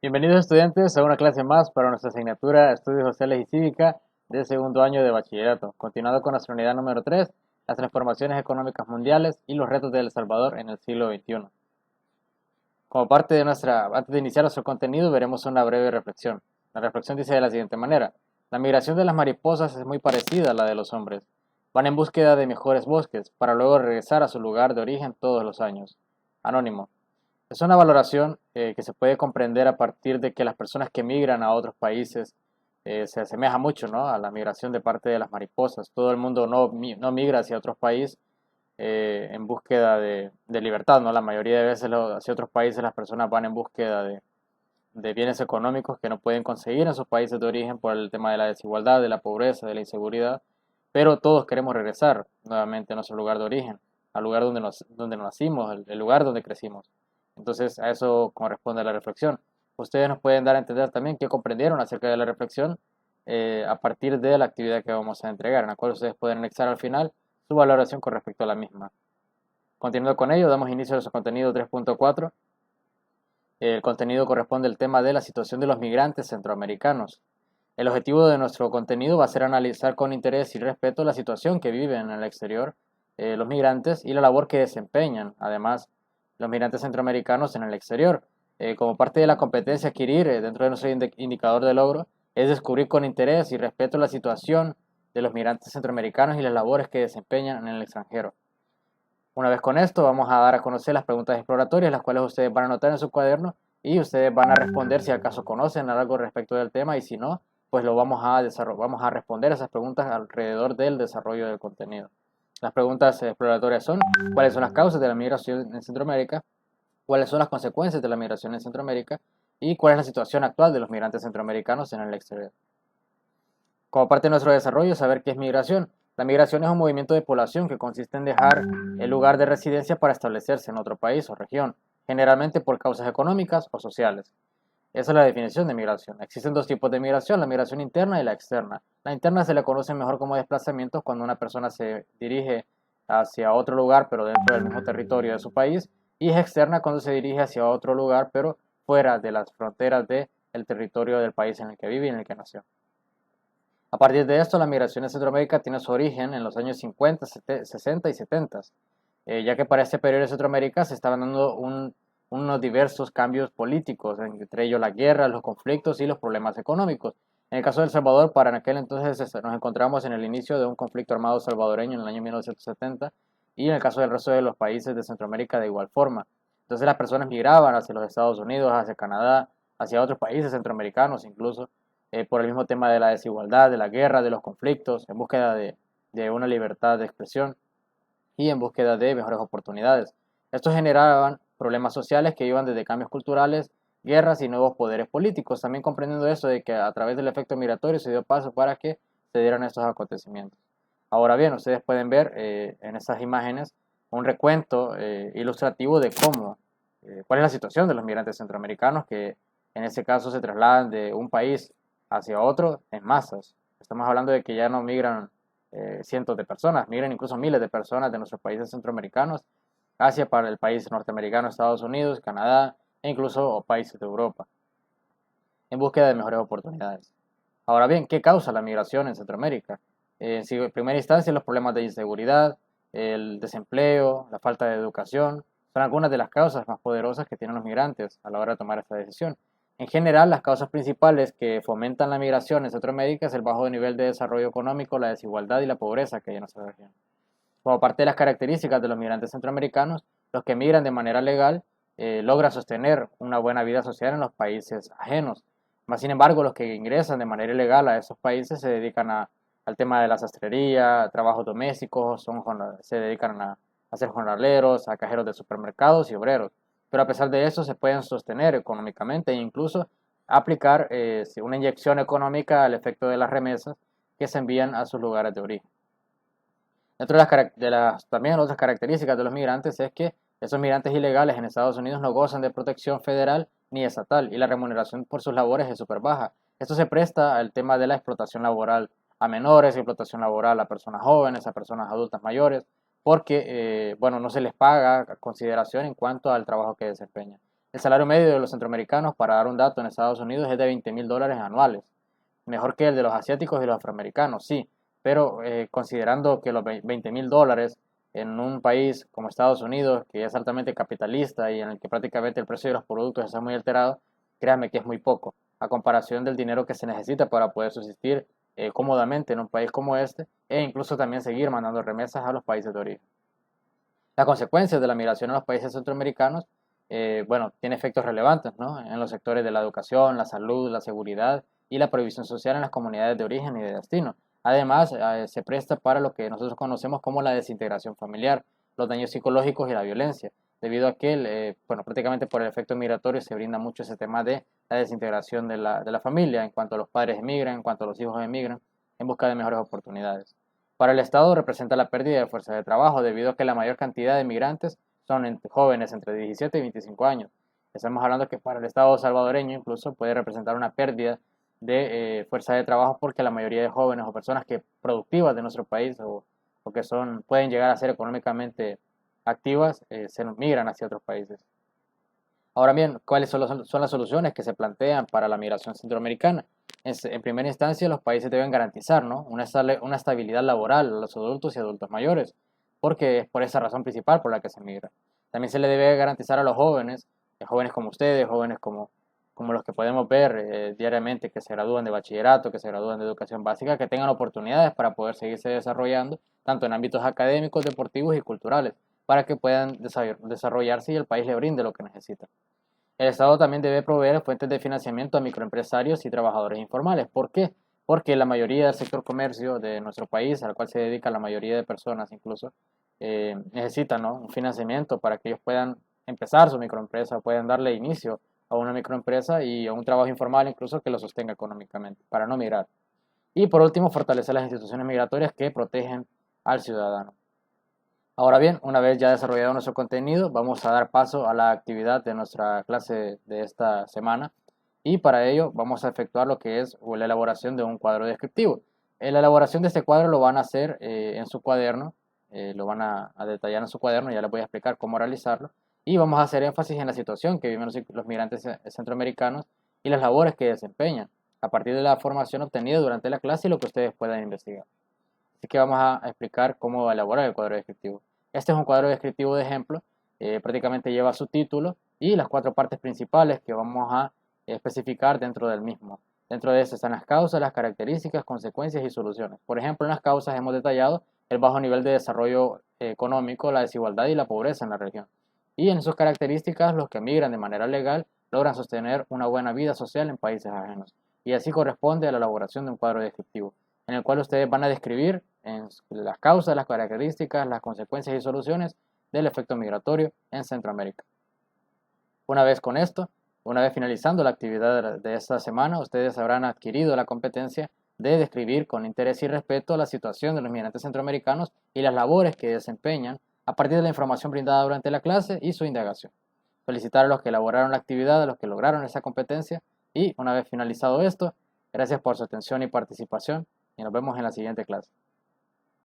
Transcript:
Bienvenidos estudiantes a una clase más para nuestra asignatura Estudios Sociales y Cívica del segundo año de bachillerato, continuando con nuestra unidad número 3, las transformaciones económicas mundiales y los retos de El Salvador en el siglo XXI. Como parte de antes de iniciar nuestro contenido, veremos una breve reflexión. La reflexión dice de la siguiente manera: la migración de las mariposas es muy parecida a la de los hombres. Van en búsqueda de mejores bosques, para luego regresar a su lugar de origen todos los años. Anónimo. Es una valoración que se puede comprender a partir de que las personas que migran a otros países se asemeja mucho, ¿no?, a la migración de parte de las mariposas. Todo el mundo no migra hacia otros países en búsqueda de libertad, ¿no? La mayoría de veces hacia otros países las personas van en búsqueda de bienes económicos que no pueden conseguir en sus países de origen por el tema de la desigualdad, de la pobreza, de la inseguridad, pero todos queremos regresar nuevamente a nuestro lugar de origen, al lugar donde nacimos, el lugar donde crecimos. Entonces a eso corresponde la reflexión. Ustedes nos pueden dar a entender también qué comprendieron acerca de la reflexión a partir de la actividad que vamos a entregar, en la cual ustedes pueden anexar al final su valoración con respecto a la misma. Continuando con ello, damos inicio a nuestro contenido 3.4. El contenido corresponde al tema de la situación de los migrantes centroamericanos. El objetivo de nuestro contenido va a ser analizar con interés y respeto la situación que viven en el exterior los migrantes y la labor que desempeñan, además, los migrantes centroamericanos en el exterior. Como parte de la competencia a adquirir dentro de nuestro indicador de logro, es descubrir con interés y respeto la situación de los migrantes centroamericanos y las labores que desempeñan en el extranjero. Una vez con esto, vamos a dar a conocer las preguntas exploratorias, las cuales ustedes van a anotar en su cuaderno y ustedes van a responder si acaso conocen algo respecto del tema, y si no, pues vamos a responder esas preguntas alrededor del desarrollo del contenido. Las preguntas exploratorias son: ¿cuáles son las causas de la migración en Centroamérica? ¿Cuáles son las consecuencias de la migración en Centroamérica? ¿Y cuál es la situación actual de los migrantes centroamericanos en el exterior? Como parte de nuestro desarrollo, saber qué es migración. La migración es un movimiento de población que consiste en dejar el lugar de residencia para establecerse en otro país o región, generalmente por causas económicas o sociales. Esa es la definición de migración. Existen dos tipos de migración: la migración interna y la externa. La interna se le conoce mejor como desplazamientos, cuando una persona se dirige hacia otro lugar pero dentro del mismo territorio de su país, y es externa cuando se dirige hacia otro lugar pero fuera de las fronteras del territorio del país en el que vive y en el que nació. A partir de esto, la migración en Centroamérica tiene su origen en los años 50, 60 y 70, ya que para este periodo de Centroamérica se estaban dando unos diversos cambios políticos, entre ellos la guerra, los conflictos y los problemas económicos. En el caso de El Salvador, para aquel entonces nos encontramos en el inicio de un conflicto armado salvadoreño en el año 1970, y en el caso del resto de los países de Centroamérica de igual forma. Entonces las personas migraban hacia los Estados Unidos, hacia Canadá, hacia otros países centroamericanos incluso, por el mismo tema de la desigualdad, de la guerra, de los conflictos, en búsqueda de una libertad de expresión y en búsqueda de mejores oportunidades. Estos generaban problemas sociales que iban desde cambios culturales, guerras y nuevos poderes políticos, también comprendiendo eso de que a través del efecto migratorio se dio paso para que se dieran estos acontecimientos. Ahora bien, ustedes pueden ver en estas imágenes un recuento ilustrativo de cuál es la situación de los migrantes centroamericanos que en ese caso se trasladan de un país hacia otro en masas. Estamos hablando de que ya no migran cientos de personas, migran incluso miles de personas de nuestros países centroamericanos hacia para el país norteamericano, Estados Unidos, Canadá e incluso países de Europa, en búsqueda de mejores oportunidades. Ahora bien, ¿qué causa la migración en Centroamérica? En primera instancia, los problemas de inseguridad, el desempleo, la falta de educación, son algunas de las causas más poderosas que tienen los migrantes a la hora de tomar esta decisión. En general, las causas principales que fomentan la migración en Centroamérica es el bajo nivel de desarrollo económico, la desigualdad y la pobreza que hay en nuestra región. Como parte de las características de los migrantes centroamericanos, los que migran de manera legal logran sostener una buena vida social en los países ajenos. Más sin embargo, los que ingresan de manera ilegal a esos países se dedican al tema de la sastrería, trabajos domésticos, se dedican a ser jornaleros, a cajeros de supermercados y obreros. Pero a pesar de eso se pueden sostener económicamente e incluso aplicar una inyección económica al efecto de las remesas que se envían a sus lugares de origen. Dentro de las también otras características de los migrantes es que esos migrantes ilegales en Estados Unidos no gozan de protección federal ni estatal, y la remuneración por sus labores es súper baja. Esto se presta al tema de la explotación laboral a menores, explotación laboral a personas jóvenes, a personas adultas mayores, porque bueno, no se les paga consideración en cuanto al trabajo que desempeñan. El salario medio de los centroamericanos, para dar un dato, en Estados Unidos es de $20.000 anuales. Mejor que el de los asiáticos y los afroamericanos, sí, pero considerando que los $20.000 en un país como Estados Unidos, que es altamente capitalista y en el que prácticamente el precio de los productos está muy alterado, créanme que es muy poco, a comparación del dinero que se necesita para poder subsistir cómodamente en un país como este, e incluso también seguir mandando remesas a los países de origen. Las consecuencias de la migración a los países centroamericanos, bueno, tiene efectos relevantes, ¿no? En los sectores de la educación, la salud, la seguridad y la previsión social en las comunidades de origen y de destino. Además, se presta para lo que nosotros conocemos como la desintegración familiar, los daños psicológicos y la violencia, debido a que, bueno, prácticamente por el efecto migratorio se brinda mucho ese tema de la desintegración de la familia, en cuanto los padres emigran, en cuanto los hijos emigran, en busca de mejores oportunidades. Para el Estado representa la pérdida de fuerza de trabajo debido a que la mayor cantidad de migrantes son jóvenes entre 17 y 25 años. Estamos hablando que para el Estado salvadoreño incluso puede representar una pérdida de fuerza de trabajo porque la mayoría de jóvenes o personas que productivas de nuestro país o que pueden llegar a ser económicamente activas se migran hacia otros países. Ahora bien, ¿cuáles son las soluciones que se plantean para la migración centroamericana? En primera instancia, los países deben garantizar, ¿no?, una estabilidad laboral a los adultos y adultos mayores, porque es por esa razón principal por la que se migra. También se le debe garantizar a los jóvenes, jóvenes como ustedes, jóvenes como los que podemos ver diariamente, que se gradúan de bachillerato, que se gradúan de educación básica, que tengan oportunidades para poder seguirse desarrollando, tanto en ámbitos académicos, deportivos y culturales, para que puedan desarrollarse y el país le brinde lo que necesita. El Estado también debe proveer fuentes de financiamiento a microempresarios y trabajadores informales. ¿Por qué? Porque la mayoría del sector comercio de nuestro país, al cual se dedica la mayoría de personas incluso, necesitan, ¿no?, un financiamiento para que ellos puedan empezar su microempresa, puedan darle inicio a una microempresa y a un trabajo informal incluso que lo sostenga económicamente, para no migrar. Y por último, fortalecer las instituciones migratorias que protegen al ciudadano. Ahora bien, una vez ya desarrollado nuestro contenido, vamos a dar paso a la actividad de nuestra clase de esta semana y para ello vamos a efectuar lo que es la elaboración de un cuadro descriptivo. La elaboración de este cuadro lo van a hacer en su cuaderno, lo van a detallar en su cuaderno, ya les voy a explicar cómo realizarlo y vamos a hacer énfasis en la situación que viven los migrantes centroamericanos y las labores que desempeñan a partir de la formación obtenida durante la clase y lo que ustedes puedan investigar. Así que vamos a explicar cómo elaborar el cuadro descriptivo. Este es un cuadro descriptivo de ejemplo, prácticamente lleva su título y las 4 partes principales que vamos a especificar dentro del mismo. Dentro de eso están las causas, las características, consecuencias y soluciones. Por ejemplo, en las causas hemos detallado el bajo nivel de desarrollo económico, la desigualdad y la pobreza en la región. Y en sus características, los que migran de manera legal logran sostener una buena vida social en países ajenos. Y así corresponde a la elaboración de un cuadro descriptivo, en el cual ustedes van a describir las causas, las características, las consecuencias y soluciones del efecto migratorio en Centroamérica. Una vez con esto, una vez finalizando la actividad de esta semana, ustedes habrán adquirido la competencia de describir con interés y respeto la situación de los migrantes centroamericanos y las labores que desempeñan a partir de la información brindada durante la clase y su indagación. Felicitar a los que elaboraron la actividad, a los que lograron esa competencia y una vez finalizado esto, gracias por su atención y participación y nos vemos en la siguiente clase.